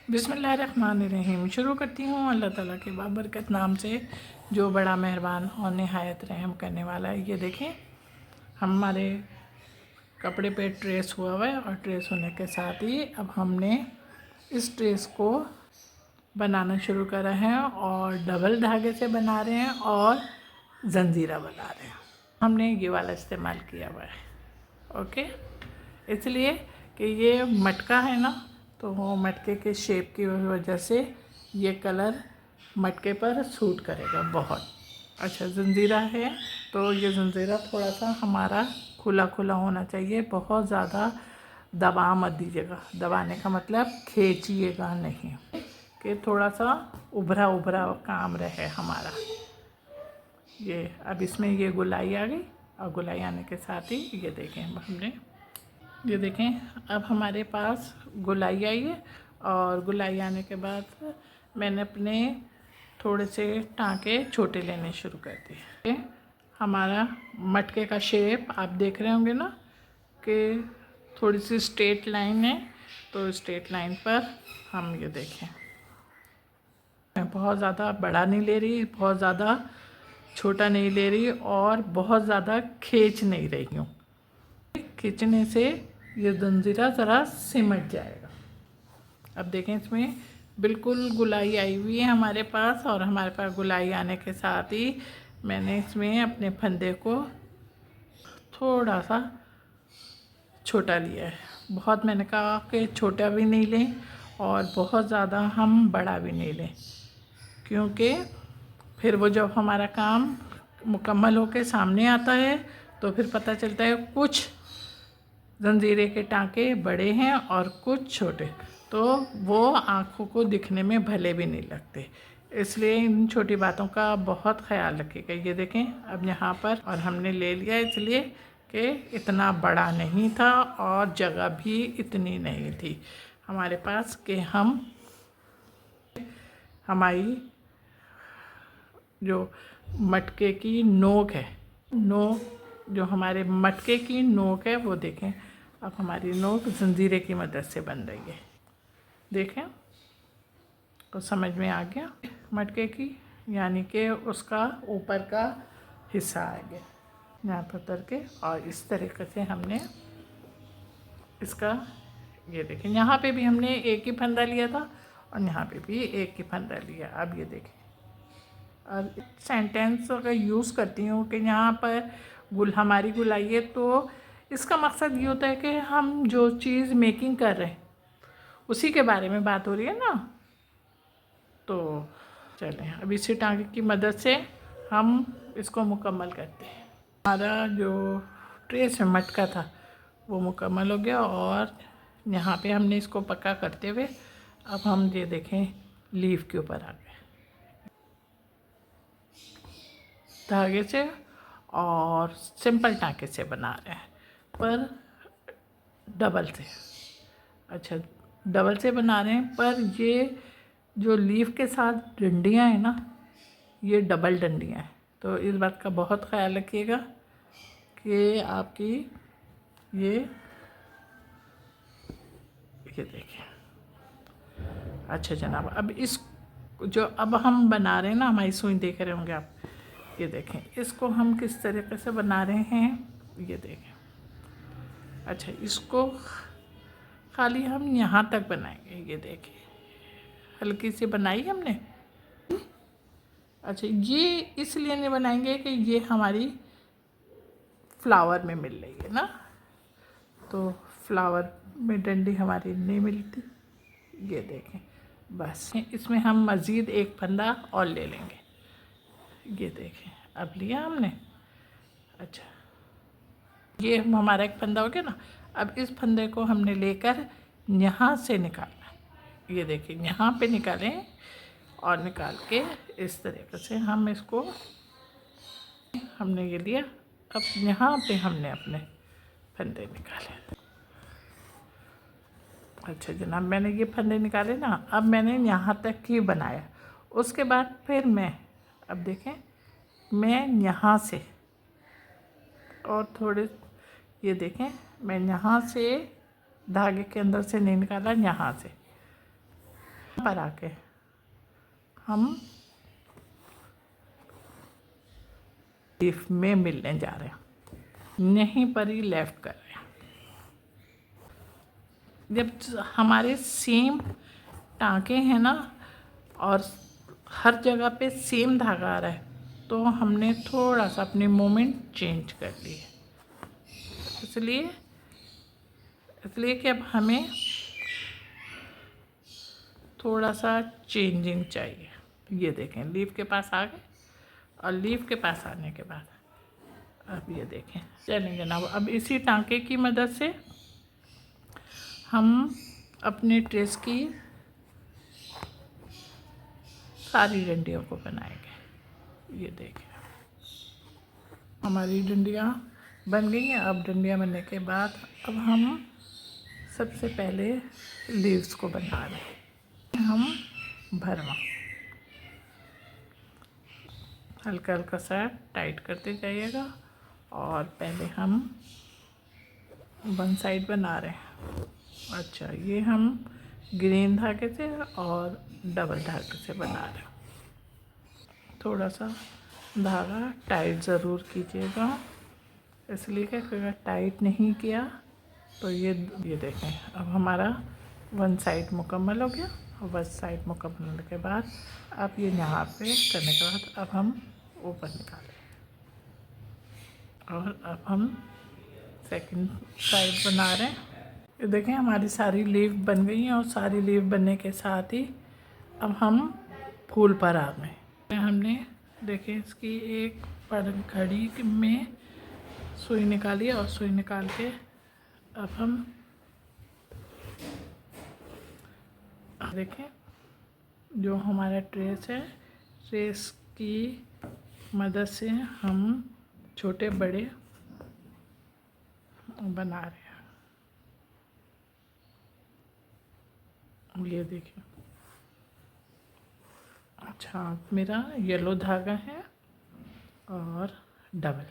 बिस्मिल्लाहिर्रहमानिर्रहीम। शुरू करती हूँ अल्लाह ताला के बाबरकत नाम से जो बड़ा मेहरबान और नहायत रहम करने वाला है। ये देखें, हमारे कपड़े पे ट्रेस हुआ हुआ है और ट्रेस होने के साथ ही अब हमने इस ट्रेस को बनाना शुरू करा है और डबल धागे से बना रहे हैं और जंजीरा बना रहे हैं। हमने ये वाला इस्तेमाल किया हुआ है, ओके, इसलिए कि ये मटका है ना, तो वो मटके के शेप की वजह से ये कलर मटके पर सूट करेगा बहुत अच्छा। जंजीरा है तो ये जंजीरा थोड़ा सा हमारा खुला खुला होना चाहिए, बहुत ज़्यादा दबा मत दीजिएगा। दबाने का मतलब खींचिएगा नहीं, कि थोड़ा सा उभरा उभरा काम रहे हमारा। ये अब इसमें ये गुलाई आ गई और गुलाई आने के साथ ही ये देखें हमने, ये देखें अब हमारे पास गुलाई आई है और गुलाई आने के बाद मैंने अपने थोड़े से टाँके छोटे लेने शुरू कर दिए। हमारा मटके का शेप आप देख रहे होंगे ना कि थोड़ी सी स्ट्रेट लाइन है, तो स्ट्रेट लाइन पर हम ये देखें, मैं बहुत ज़्यादा बड़ा नहीं ले रही, बहुत ज़्यादा छोटा नहीं ले रही और बहुत ज़्यादा खींच नहीं रही हूँ। खींचने से ये जंजीरा ज़रा सिमट जाएगा। अब देखें, इसमें बिल्कुल गुलाई आई हुई है हमारे पास और हमारे पास गुलाई आने के साथ ही मैंने इसमें अपने फंदे को थोड़ा सा छोटा लिया है। बहुत मैंने कहा कि छोटा भी नहीं लें और बहुत ज़्यादा हम बड़ा भी नहीं लें, क्योंकि फिर वो जब हमारा काम मुकम्मल होके सामने आता है तो फिर पता चलता है कुछ जंजीरे के टाँके बड़े हैं और कुछ छोटे, तो वो आँखों को दिखने में भले भी नहीं लगते। इसलिए इन छोटी बातों का बहुत ख्याल रखिएगा। ये देखें अब यहाँ पर और हमने ले लिया, इसलिए कि इतना बड़ा नहीं था और जगह भी इतनी नहीं थी हमारे पास कि हम हमारी जो मटके की नोक है, जो हमारे मटके की नोक है वो देखें, अब हमारी नोक जंजीरे की मदद से बन रही है। देखें तो समझ में आ गया मटके की, यानी कि उसका ऊपर का हिस्सा आ गया यहाँ पर उतर के, और इस तरीके से हमने इसका ये देखें, यहाँ पे भी हमने एक ही फंदा लिया था और यहाँ पे भी एक ही फंदा लिया। अब ये देखें, और सेंटेंस का यूज़ करती हूँ कि यहाँ पर हमारी गुलाई है, तो इसका मकसद ये होता है कि हम जो चीज़ मेकिंग कर रहे हैं उसी के बारे में बात हो रही है ना। तो चलें अब इसी टाँगे की मदद से हम इसको मुकम्मल करते हैं। हमारा जो ट्रेस में मटका था वो मुकम्मल हो गया और यहाँ पे हमने इसको पक्का करते हुए अब हम ये देखें लीफ के ऊपर आ गए धागे से, और सिंपल टाँके से बना रहे हैं पर डबल से। अच्छा, डबल से बना रहे हैं, पर ये जो लीफ के साथ डंडियाँ हैं ना, ये डबल डंडियाँ हैं, तो इस बात का बहुत ख्याल रखिएगा कि आपकी ये देखिए। अच्छा जनाब, अब इस जो अब हम बना रहे हैं ना, हमारी सुई देख रहे होंगे आप, ये देखें इसको हम किस तरीके से बना रहे हैं, ये देखें। अच्छा, इसको खाली हम यहाँ तक बनाएंगे, ये देखें हल्की सी बनाई हमने। अच्छा, ये इसलिए नहीं बनाएंगे कि ये हमारी फ्लावर में मिल रही है ना, तो फ्लावर में डंडी हमारी नहीं मिलती। ये देखें, बस इसमें हम मज़ीद एक फंदा और ले लेंगे। ये देखें अब लिया हमने। अच्छा, ये हमारा एक फंदा हो गया ना। अब इस फंदे को हमने लेकर यहाँ से निकालना। ये देखिए यहाँ पे निकालें और निकाल के इस तरीके से हम इसको, हमने ये लिया, अब यहाँ पे हमने अपने फंदे निकाले। अच्छा जनाब, मैंने ये फंदे निकाले ना, अब मैंने यहाँ तक ही बनाया। उसके बाद फिर मैं, अब देखें मैं यहाँ से और थोड़े, ये देखें मैं यहाँ से धागे के अंदर से नहीं निकाला, यहाँ से पर आके हम लीफ में मिलने जा रहे हैं, यहीं पर ही लेफ्ट कर रहे हैं। जब हमारे सेम टाँके हैं ना और हर जगह पे सेम धागा आ रहा है, तो हमने थोड़ा सा अपनी मूवमेंट चेंज कर ली है। इसलिए कि अब हमें थोड़ा सा चेंजिंग चाहिए। ये देखें, लीफ के पास आ गए और लीफ के पास आने के बाद अब ये देखें चलेंगे ना। अब इसी टांके की मदद से हम अपने ट्रेस की सारी डंडियों को बनाएंगे। ये देखें, हमारी डंडियाँ बन गई हैं। अब डंडियाँ बनने के बाद अब हम सबसे पहले लीव्स को बना रहे हैं। हम भरवा हल्का हल्का सा टाइट करते जाइएगा और पहले हम वन साइड बना रहे हैं। अच्छा, ये हम ग्रीन धागे से और डबल धागे से बना रहे हैं। थोड़ा सा धागा टाइट ज़रूर कीजिएगा, इसलिए कि अगर टाइट नहीं किया तो ये देखें, अब हमारा वन साइड मुकम्मल हो गया। और वन साइड मुकम्मल होने के बाद अब ये यहाँ पे करने के बाद अब हम ऊपर निकालें और अब हम सेकंड साइड बना रहे हैं। ये देखें, हमारी सारी लीफ बन गई हैं और सारी लीफ बनने के साथ ही अब हम फूल पर आ गए। हमने देखें इसकी एक घड़ी में सुई निकाली और सुई निकाल के अब हम देखें जो हमारा ट्रेस है, ट्रेस की मदद से हम छोटे बड़े बना रहे हैं। ये देखिए, अच्छा मेरा येलो धागा है और डबल।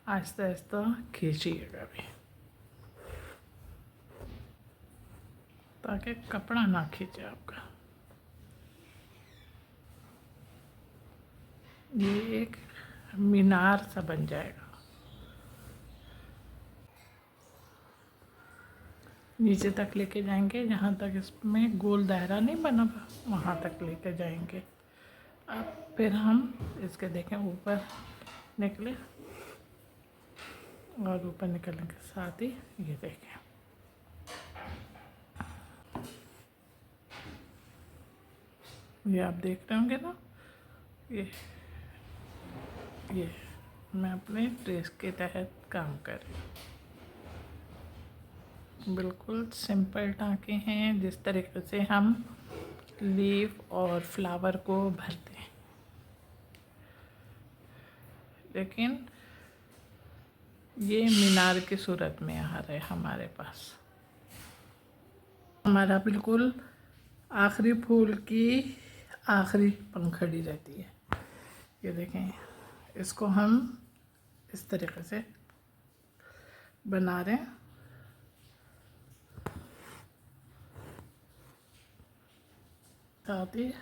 आहिस्ता आहिस्ता खींचिएगा भी ताकि कपड़ा ना खींचे आपका। ये एक मीनार सा बन जाएगा। नीचे तक लेके जाएंगे, जहाँ तक इसमें गोल दायरा नहीं बना वहाँ तक लेके जाएंगे। अब फिर हम इसके देखें ऊपर निकले और ऊपर निकलने के साथ ही ये देखें, ये आप देख रहे होंगे ना। ये मैं अपने ट्रेस के तहत काम कर रही हूँ। बिल्कुल सिंपल टाँके हैं, जिस तरीके से हम लीफ और फ्लावर को भरते हैं, लेकिन ये मीनार की सूरत में आ रहा है हमारे पास। हमारा बिल्कुल आखिरी फूल की आखिरी पंखड़ी रहती है। ये देखें, इसको हम इस तरीके से बना रहे हैं। साथ ही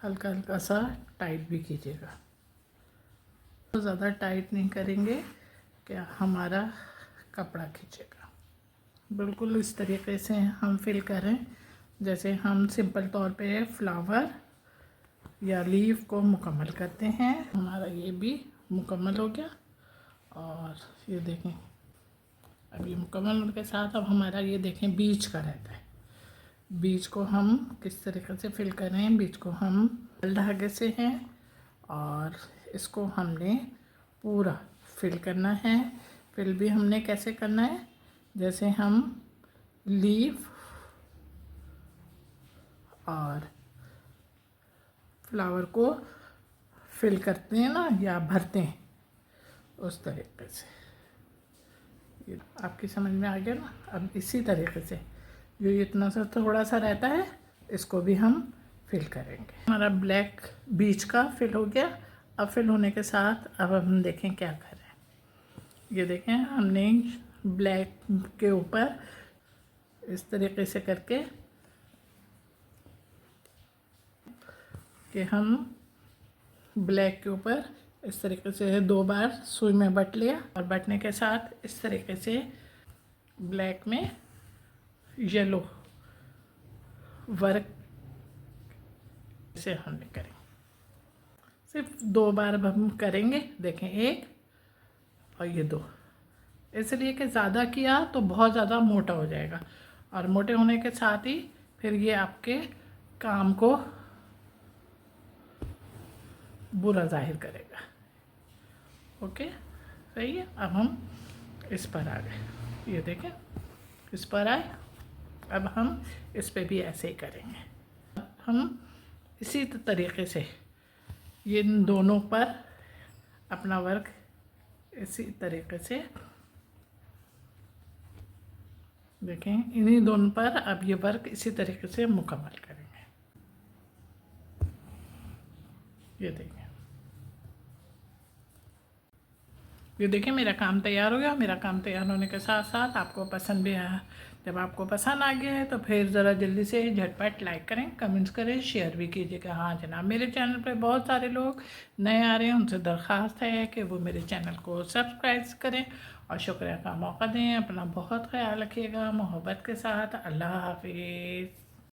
हल्का हल्का सा टाइट भी कीजिएगा, तो ज़्यादा टाइट नहीं करेंगे क्या हमारा कपड़ा खींचेगा। बिल्कुल इस तरीके से हम फिल करें जैसे हम सिंपल तौर पे फ्लावर या लीफ को मुकम्मल करते हैं। हमारा ये भी मुकम्मल हो गया और ये देखें, अब ये मुकम्मल होने के साथ अब हमारा ये देखें बीच का रहता है। बीच को हम किस तरीके से फिल कर रहे हैं, बीच को हम धागे से हैं और इसको हमने पूरा फिल करना है। फिल भी हमने कैसे करना है, जैसे हम लीफ और फ्लावर को फिल करते हैं ना या भरते हैं, उस तरीके से। ये आपकी समझ में आ गया ना। अब इसी तरीके से जो इतना सा थोड़ा सा रहता है इसको भी हम फिल करेंगे। हमारा ब्लैक बीच का फिल हो गया। अब फिल होने के साथ अब हम देखें क्या कर रहे हैं। ये देखें, हमने ब्लैक के ऊपर इस तरीके से करके कि हम ब्लैक के ऊपर इस तरीके से 2 बार सुई में बट लिया और बटने के साथ इस तरीके से ब्लैक में येलो वर्क से हम करेंगे। सिर्फ 2 बार हम करेंगे। देखें, 1 और ये 2, इसलिए कि ज़्यादा किया तो बहुत ज़्यादा मोटा हो जाएगा और मोटे होने के साथ ही फिर ये आपके काम को बुरा जाहिर करेगा। ओके, सही है। अब हम इस पर आ गए, ये देखें इस पर आए। अब हम इस पे भी ऐसे ही करेंगे। हम इसी तरीके से ये इन दोनों पर अपना वर्क इसी तरीके से देखें, इन्हीं दोनों पर अब ये वर्क इसी तरीके से मुकम्मल करेंगे। ये देखें, ये देखिए मेरा काम तैयार हो गया। मेरा काम तैयार होने के साथ साथ आपको पसंद भी आया। जब आपको पसंद आ गया है तो फिर ज़रा जल्दी से झटपट लाइक करें, कमेंट्स करें, शेयर भी कीजिएगा। हाँ जनाब, मेरे चैनल पे बहुत सारे लोग नए आ रहे हैं, उनसे दरख्वास्त है कि वो मेरे चैनल को सब्सक्राइब करें और शुक्रिया का मौका दें। अपना बहुत ख्याल रखिएगा मोहब्बत के साथ। अल्लाह हाफिज़।